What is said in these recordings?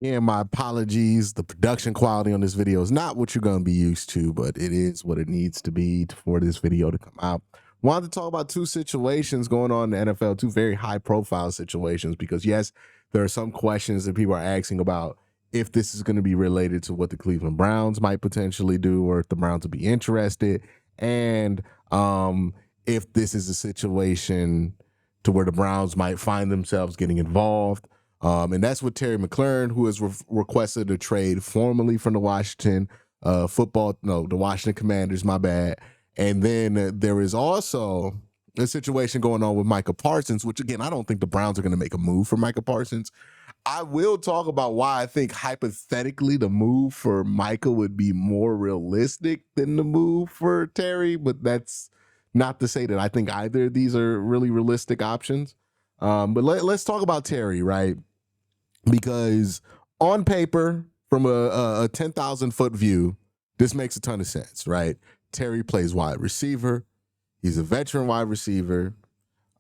Yeah, my apologies. The production quality on this video is not what you're going to be used to, but it is what it needs to be for this video to come out. Wanted to talk about two situations going on in the NFL, two very high profile situations, because yes, there are some questions that people are asking about if this is going to be related to what the Cleveland Browns might potentially do, or if the Browns would be interested, and if this is a situation to where the Browns might find themselves getting involved. And that's with Terry McLaurin, who has requested a trade formally from the Washington the Washington Commanders, my bad. And then there is also a situation going on with Micah Parsons, which again, I don't think the Browns are going to make a move for Micah Parsons. I will talk about why I think hypothetically the move for Micah would be more realistic than the move for Terry, but that's not to say that I think either of these are really realistic options. But let's talk about Terry, right? Because on paper, from a 10,000 foot view, this makes a ton of sense, right? Terry plays wide receiver. He's a veteran wide receiver.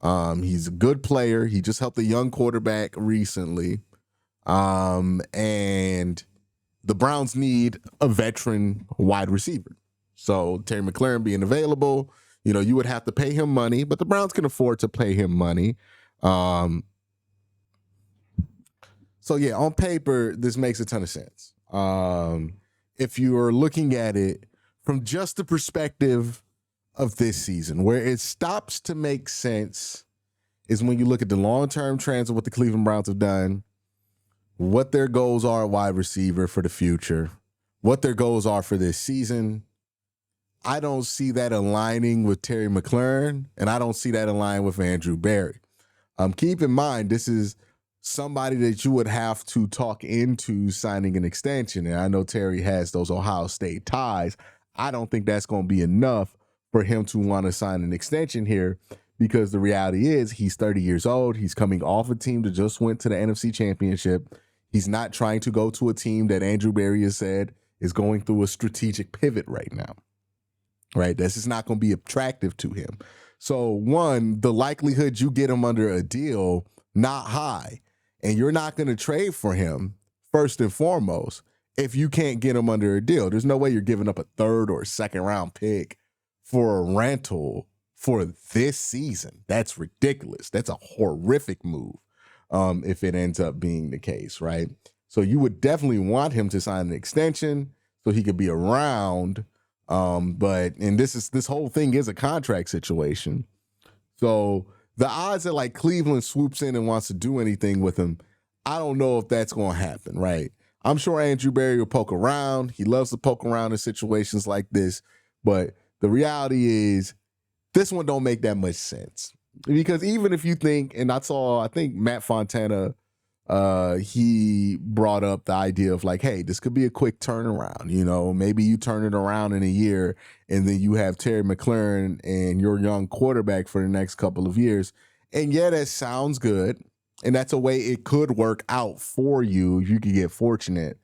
He's a good player. He just helped a young quarterback recently. And the Browns need a veteran wide receiver. So Terry McLaurin being available, you would have to pay him money, but the Browns can afford to pay him money. So yeah, on paper, this makes a ton of sense. If you are looking at it from just the perspective of this season, where it stops to make sense is when you look at the long-term trends of what the Cleveland Browns have done, what their goals are at wide receiver for the future, what their goals are for this season. I don't see that aligning with Terry McLaurin, and I don't see that aligning with Andrew Berry. Keep in mind, this is somebody that you would have to talk into signing an extension. And I know Terry has those Ohio State ties. I don't think that's going to be enough for him to want to sign an extension here, because the reality is he's 30 years old. He's coming off a team that just went to the NFC Championship. He's not trying to go to a team that Andrew Berry has said is going through a strategic pivot right now, right? This is not going to be attractive to him. So one, the likelihood you get him under a deal, not high. And you're not going to trade for him, first and foremost, if you can't get him under a deal. There's no way you're giving up a third or second round pick for a rental for this season. That's ridiculous. That's a horrific move if it ends up being the case, right? So you would definitely want him to sign an extension so he could be around. But this whole thing is a contract situation. So the odds that like Cleveland swoops in and wants to do anything with him, I don't know if that's going to happen, right? I'm sure Andrew Berry will poke around. He loves to poke around in situations like this. But the reality is this one don't make that much sense. Because even if you think, and I think Matt Fontana, he brought up the idea of like, hey, this could be a quick turnaround. Maybe you turn it around in a year and then you have Terry McLaurin and your young quarterback for the next couple of years. And yeah, that sounds good. And that's a way it could work out for you if you could get fortunate.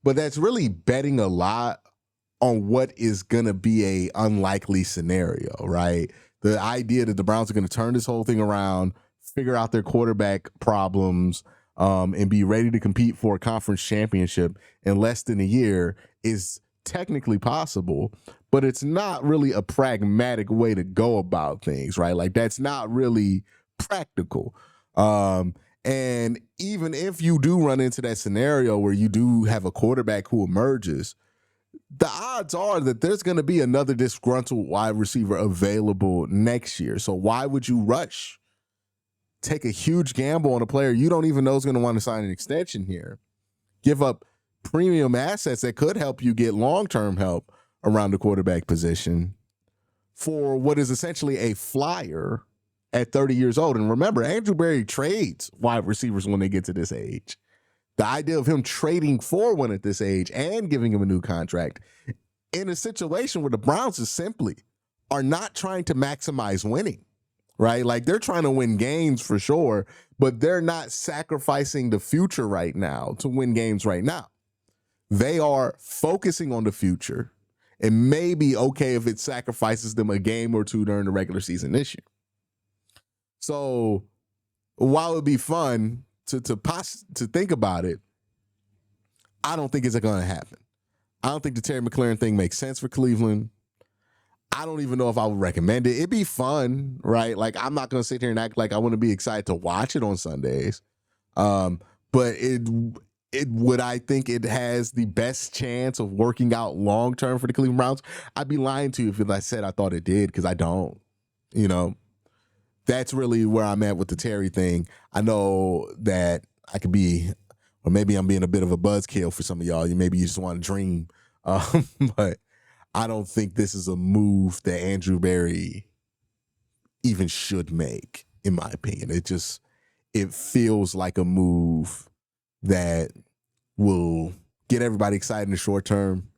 But that's really betting a lot on what is going to be a unlikely scenario, right? The idea that the Browns are going to turn this whole thing around, figure out their quarterback problems, and be ready to compete for a conference championship in less than a year is technically possible, but it's not really a pragmatic way to go about things, right? Like that's not really practical. And even if you do run into that scenario where you do have a quarterback who emerges, the odds are that there's going to be another disgruntled wide receiver available next year. So why would you rush? Take a huge gamble on a player you don't even know is going to want to sign an extension here. Give up premium assets that could help you get long-term help around the quarterback position for what is essentially a flyer at 30 years old. And remember, Andrew Berry trades wide receivers when they get to this age. The idea of him trading for one at this age and giving him a new contract in a situation where the Browns is simply are not trying to maximize winning, right? Like they're trying to win games for sure, but they're not sacrificing the future right now to win games right now. They are focusing on the future, and maybe okay if it sacrifices them a game or two during the regular season this year. So while it would be fun to think about it, I don't think it's going to happen. I don't think the Terry McLaurin thing makes sense for Cleveland. I don't even know if I would recommend it. It'd be fun, right? Like, I'm not going to sit here and act like I want to be excited to watch it on Sundays. But I think it has the best chance of working out long term for the Cleveland Browns? I'd be lying to you if I said I thought it did, because I don't. You know, that's really where I'm at with the Terry thing. I know that I could be, or maybe I'm being a bit of a buzzkill for some of y'all. Maybe you just want to dream. But I don't think this is a move that Andrew Berry even should make, in my opinion. It feels like a move that will get everybody excited in the short term,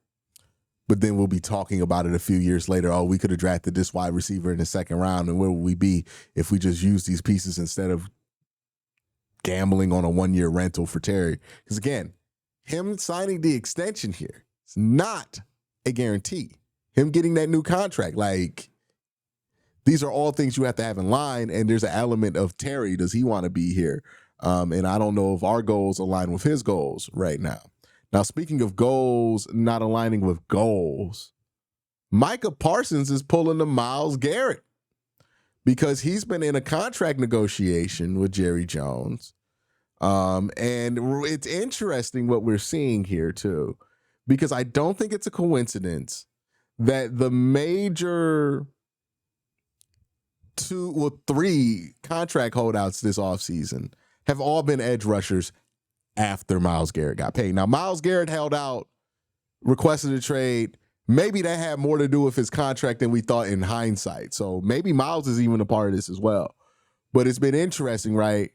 but then we'll be talking about it a few years later. Oh, we could have drafted this wide receiver in the second round, and where would we be if we just used these pieces instead of gambling on a 1-year rental for Terry? Because again, him signing the extension here is not a guarantee. Him getting that new contract, like, these are all things you have to have in line, and there's an element of Terry. Does he want to be here? And I don't know if our goals align with his goals right now. Now, speaking of goals not aligning with goals, Micah Parsons is pulling the Myles Garrett because he's been in a contract negotiation with Jerry Jones. And it's interesting what we're seeing here, too, because I don't think it's a coincidence that the major 3 contract holdouts this offseason have all been edge rushers after Myles Garrett got paid. Now, Myles Garrett held out, requested a trade. Maybe that had more to do with his contract than we thought in hindsight. So maybe Myles is even a part of this as well. But it's been interesting, right?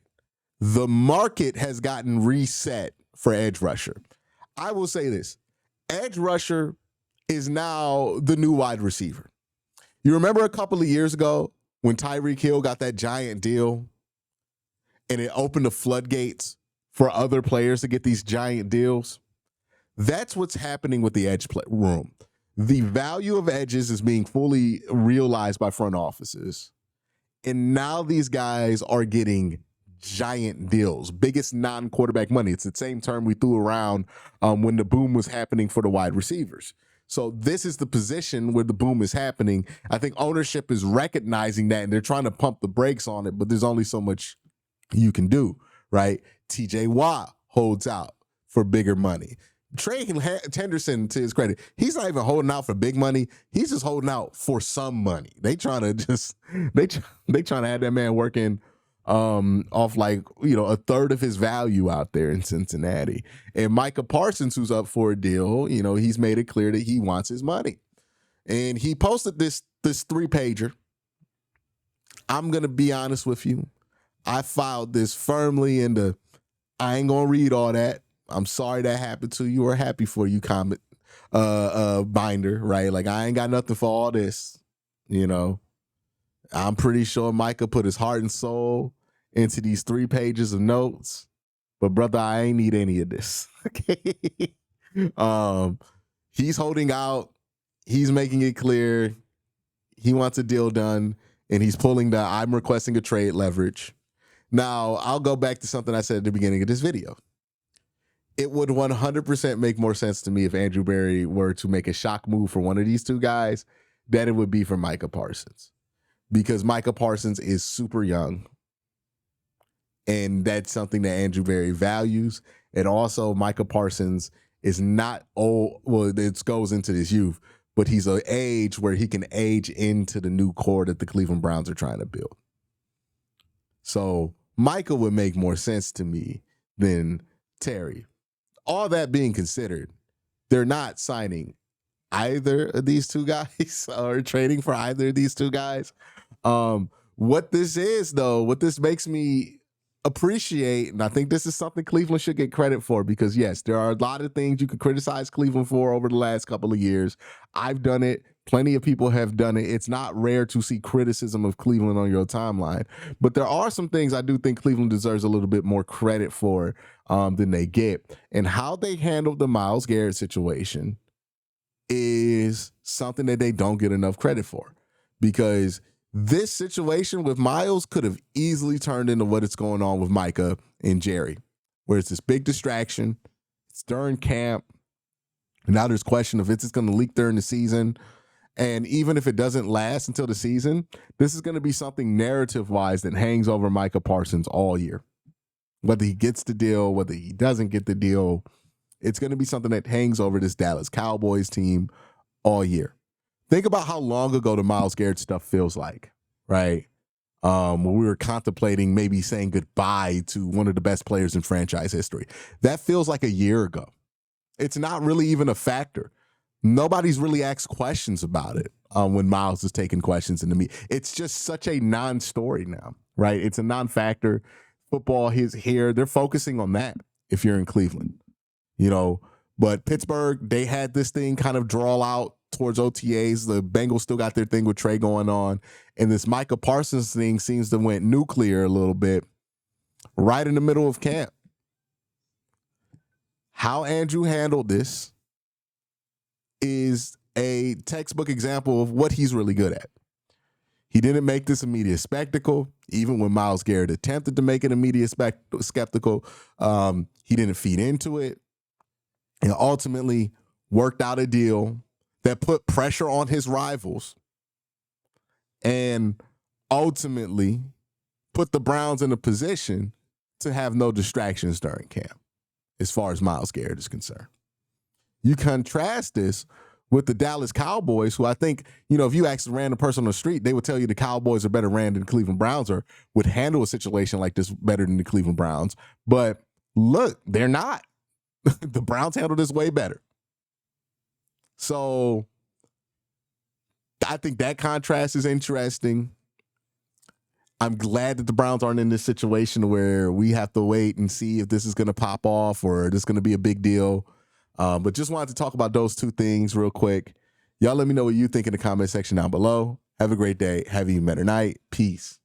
The market has gotten reset for edge rusher. I will say this. Edge rusher is now the new wide receiver. You remember a couple of years ago when Tyreek Hill got that giant deal and it opened the floodgates for other players to get these giant deals? That's what's happening with the edge room. The value of edges is being fully realized by front offices. And now these guys are getting giant deals, biggest non-quarterback money. It's the same term we threw around when the boom was happening for the wide receivers. So this is the position where the boom is happening. I think ownership is recognizing that, and they're trying to pump the brakes on it, but there's only so much you can do, right? TJ Watt holds out for bigger money. Trey Henderson, to his credit, he's not even holding out for big money. He's just holding out for some money. They trying to have that man working off a third of his value out there in Cincinnati. And Micah Parsons, who's up for a deal, he's made it clear that he wants his money. And he posted this 3-pager. I'm going to be honest with you. I filed this firmly into, I ain't going to read all that. I'm sorry that happened to you, or happy for you, comment binder, right? Like, I ain't got nothing for all this, I'm pretty sure Micah put his heart and soul into these 3 pages of notes, but brother, I ain't need any of this. Okay. He's holding out. He's making it clear he wants a deal done, and he's pulling the I'm requesting a trade leverage. Now, I'll go back to something I said at the beginning of this video. It would 100% make more sense to me if Andrew Berry were to make a shock move for one of these 2 guys than it would be for Micah Parsons. Because Micah Parsons is super young, and that's something that Andrew Berry values. And also, Micah Parsons is not old. Well, it goes into this youth, but he's an age where he can age into the new core that the Cleveland Browns are trying to build. So Micah would make more sense to me than Terry. All that being considered, they're not signing either of these 2 guys or trading for either of these 2 guys. What this makes me appreciate, and I think this is something Cleveland should get credit for, because yes, there are a lot of things you could criticize Cleveland for over the last couple of years. I've done it. Plenty of people have done it. It's not rare to see criticism of Cleveland on your timeline, but there are some things I do think Cleveland deserves a little bit more credit for than they get. And how they handled the Myles Garrett situation is something that they don't get enough credit for, because this situation with Myles could have easily turned into what it's going on with Micah and Jerry, where it's this big distraction. It's during camp. Now there's question of if it's going to leak during the season. And even if it doesn't last until the season, this is going to be something narrative-wise that hangs over Micah Parsons all year. Whether he gets the deal, whether he doesn't get the deal, it's going to be something that hangs over this Dallas Cowboys team all year. Think about how long ago the Myles Garrett stuff feels like, right? When we were contemplating maybe saying goodbye to one of the best players in franchise history. That feels like a year ago. It's not really even a factor. Nobody's really asked questions about it when Myles is taking questions into me. It's just such a non-story now, right? It's a non-factor. Football is here. They're focusing on that if you're in Cleveland, But Pittsburgh, they had this thing kind of draw out towards OTAs. The Bengals still got their thing with Trey going on. And this Micah Parsons thing seems to went nuclear a little bit right in the middle of camp. How Andrew handled this is a textbook example of what he's really good at. He didn't make this a media spectacle, even when Myles Garrett attempted to make it a media spectacle. He didn't feed into it, and ultimately worked out a deal that put pressure on his rivals and ultimately put the Browns in a position to have no distractions during camp as far as Myles Garrett is concerned. You contrast this with the Dallas Cowboys, who I think, if you ask a random person on the street, they would tell you the Cowboys are better ran than the Cleveland Browns or would handle a situation like this better than the Cleveland Browns. But look, they're not. The Browns handle this way better. So I think that contrast is interesting. I'm glad that the Browns aren't in this situation where we have to wait and see if this is going to pop off or this is going to be a big deal. But just wanted to talk about those two things real quick. Y'all let me know what you think in the comment section down below. Have a great day. Have an even better night. Peace.